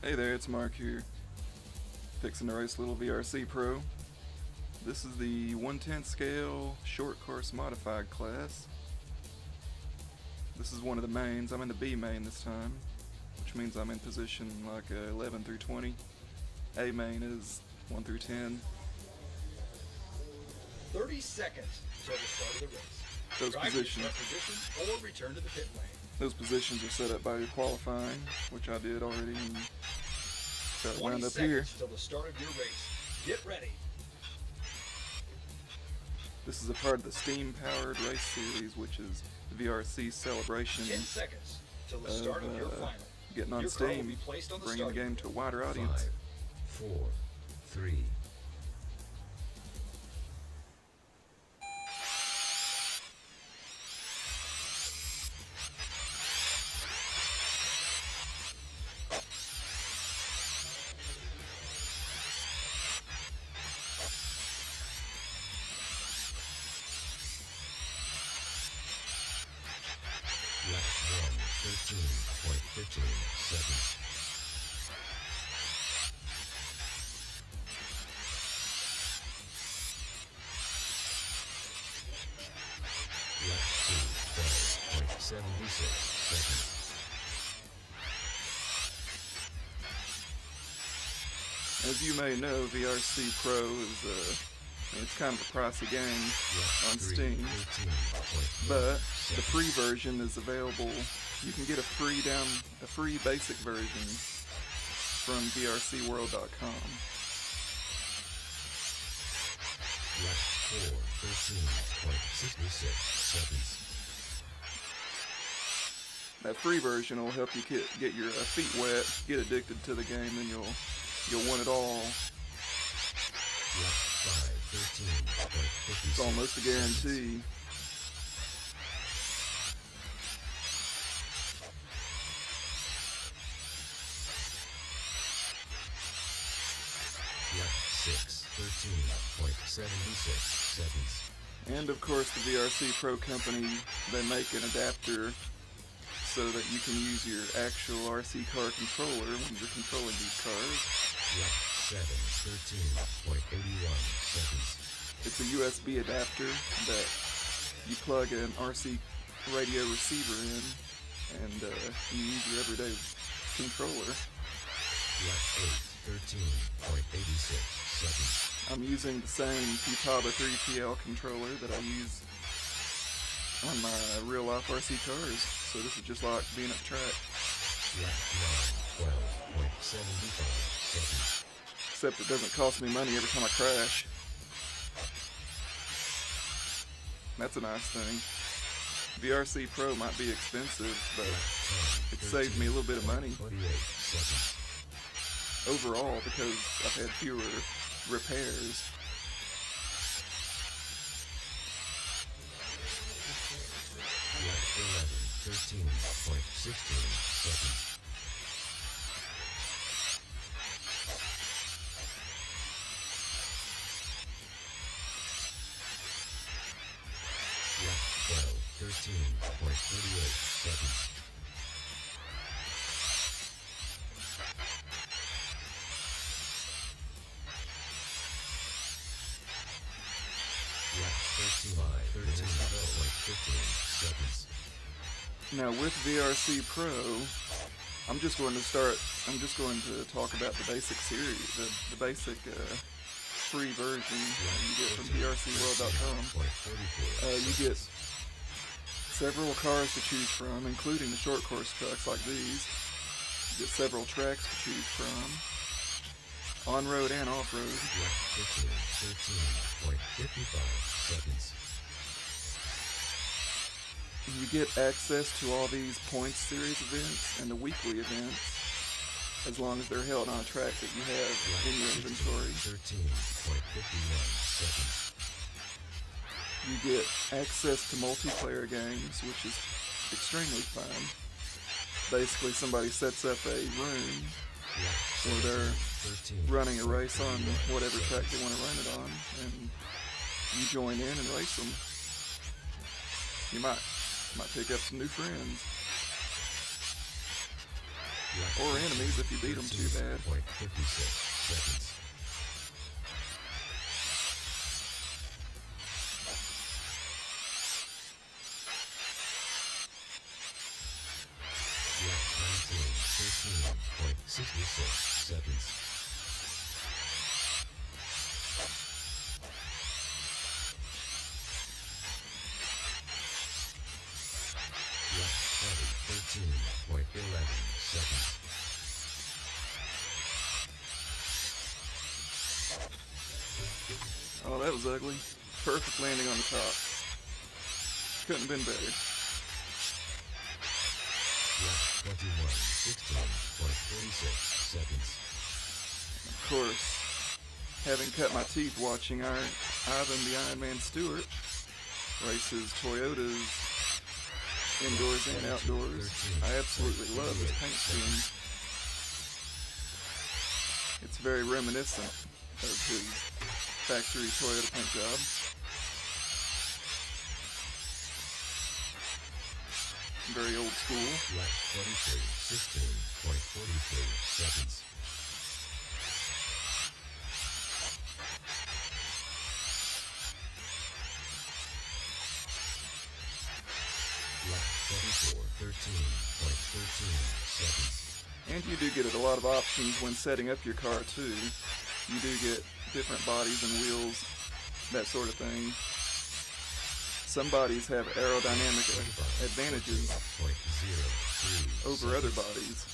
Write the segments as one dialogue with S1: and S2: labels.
S1: Hey there, it's Mark here, fixing to race a little VRC Pro. This is the 1/10 scale short course modified class. This is one of the mains. I'm in the B main this time, which means I'm in position like 11 through 20. A main is 1 through 10.
S2: 30 seconds until the start of the race.
S1: Those
S2: Drive
S1: positions.
S2: to start position or return to the pit lane.
S1: Those positions are set up by qualifying, which I did already. And got it
S2: 20
S1: wound up
S2: seconds
S1: here.
S2: till the start of your race. Get ready.
S1: This is a part of the Steam Powered Race Series, which is VRC
S2: 10
S1: celebrations
S2: seconds till the start of your final.
S1: getting on
S2: Your car will
S1: Steam,
S2: be placed on the
S1: bringing the
S2: starting
S1: game
S2: grid.
S1: to a wider audience.
S3: 5, 4, 3. Lap 1, 13.15 seconds. Lap 2, 12.76 seconds.
S1: As you may know, VRC Pro is it's kind of a pricey game
S3: Lap
S1: on
S3: 3,
S1: Steam,
S3: 13.1
S1: but the
S3: seconds.
S1: free version is available. You can get a free basic version from vrcworld.com.
S3: Lap 4, 13.66 seconds.
S1: That free version will help you get your feet wet, get addicted to the game, and you'll want it all.
S3: Lap 5, 13.56
S1: It's almost a guarantee.
S3: Lap 6, 13.76 seconds.
S1: And of course, the VRC Pro company, they make an adapter so that you can use your actual RC car controller when you're controlling these cars.
S3: Lap 7, 13.81 seconds.
S1: It's a USB adapter that you plug an RC radio receiver in, and you use your everyday controller.
S3: Lap 8, 13.86 seconds.
S1: I'm using the same Futaba 3TL controller that I use on my real-life RC cars, so this is just like being at the track,
S3: Lap 9, 12.75 seconds.
S1: except it doesn't cost me money every time I crash. That's a nice thing. VRC Pro might be expensive, but
S3: Lap 10,
S1: it saved me a little bit of money
S3: 28 seconds.
S1: overall because I've had fewer repairs.
S3: Lap 11, 13.16 seconds. Lap 12, 13.38 seconds. Lap 13.15 seconds.
S1: Now with VRC Pro, I'm just going to talk about the basic series, the basic free version that you get from vrcworld.com. You get several cars to choose from, including the short course trucks like these. You get several tracks to choose from, on-road and off-road.
S3: Lap 15, 13.55 seconds.
S1: You get access to all these points series events and the weekly events, as long as they're held on a track that you have
S3: Lap
S1: in your
S3: 16,
S1: inventory.
S3: 13.51 seconds.
S1: You get access to multiplayer games, which is extremely fun. Basically, somebody sets up a room
S3: Lap
S1: where they're
S3: 17,
S1: running a race on
S3: 13.51
S1: whatever track they
S3: seconds.
S1: want to run it on, and you join in and race them. You might pick up some new friends.
S3: Lap
S1: Or enemies if you beat them too bad.
S3: 13.56 seconds. Lap 19, 13.66 seconds. Lap 20, 13.11 seconds.
S1: Oh, that was ugly. Perfect landing on the top. Couldn't have been better.
S3: Lap 21, 16.46 seconds.
S1: Of course, having cut my teeth watching Ivan the Iron Man Stewart races Toyotas indoors and outdoors, I absolutely love his paint scheme. It's very reminiscent of his factory Toyota paint job. Very old school.
S3: Lap 23, 16.43 seconds. Lap 24, 13.13 seconds.
S1: And you do get a lot of options when setting up your car too. You do get different bodies and wheels, that sort of thing. Some bodies have aerodynamic advantages
S3: 0.03
S1: over other bodies.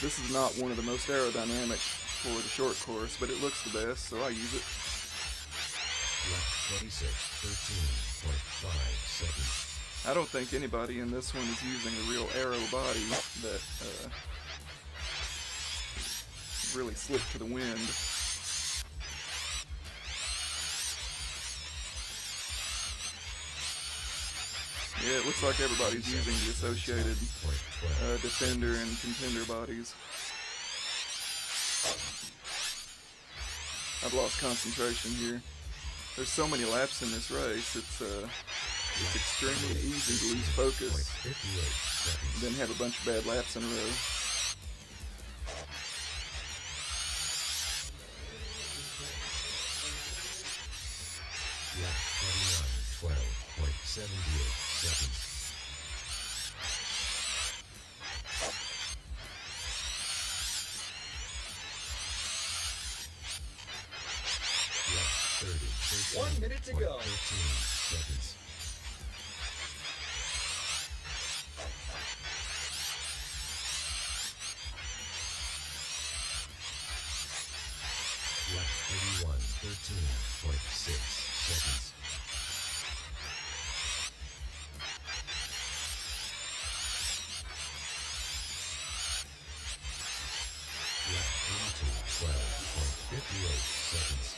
S1: This is not one of the most aerodynamic for the short course, but it looks the best, so I use it.
S3: Lap 26, 13.5 seconds.
S1: I don't think anybody in this one is using a real aero body that is really slick to the wind. Yeah, it looks like everybody's using the associated Defender and Contender bodies. I've lost concentration here. There's so many laps in this race, it's extremely easy to lose focus,
S3: 58 seconds.
S1: then have a bunch of bad laps in a row.
S3: Lap 29, 12.78 seconds. Lap 30,
S2: 1 minute to go.
S3: 13 seconds. Lap 31, 13.6 seconds. Lap 32, 12.58 seconds.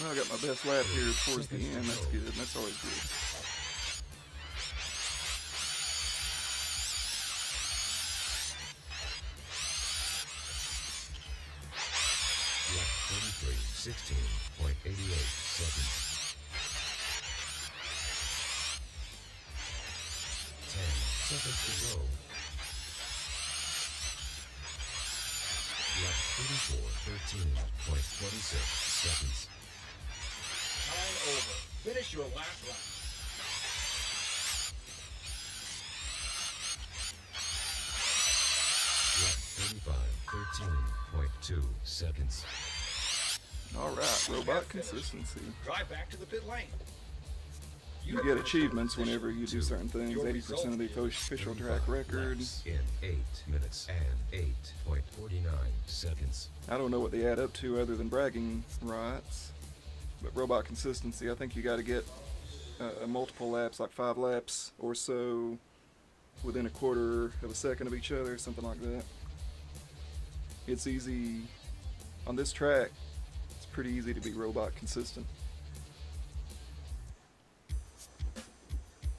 S1: Well, I got my best lap here towards the end. That's good. That's always good.
S3: Lap 33, 16.88 seconds. 10 seconds to go. Lap 34, 13.26 seconds.
S2: Time over. Finish your last lap.
S3: Lap 35, 13.2 seconds.
S1: Alright, robot consistency.
S2: Drive back to the pit lane.
S1: You get achievements whenever you do certain things. 80% of the official track record.
S3: Laps in 8 minutes and 8.49 seconds.
S1: I don't know what they add up to other than bragging rights. But robot consistency, I think you got to get multiple laps, like 5 laps or so, within a quarter of a second of each other, something like that. It's easy. On this track, it's pretty easy to be robot consistent,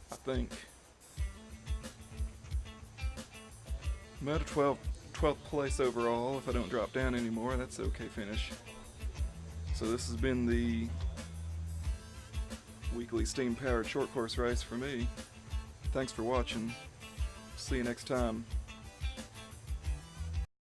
S1: I think. I'm at a 12th place overall. If I don't drop down anymore, that's an okay finish. So this has been the weekly steam-powered short course race for me. Thanks for watching. See you next time.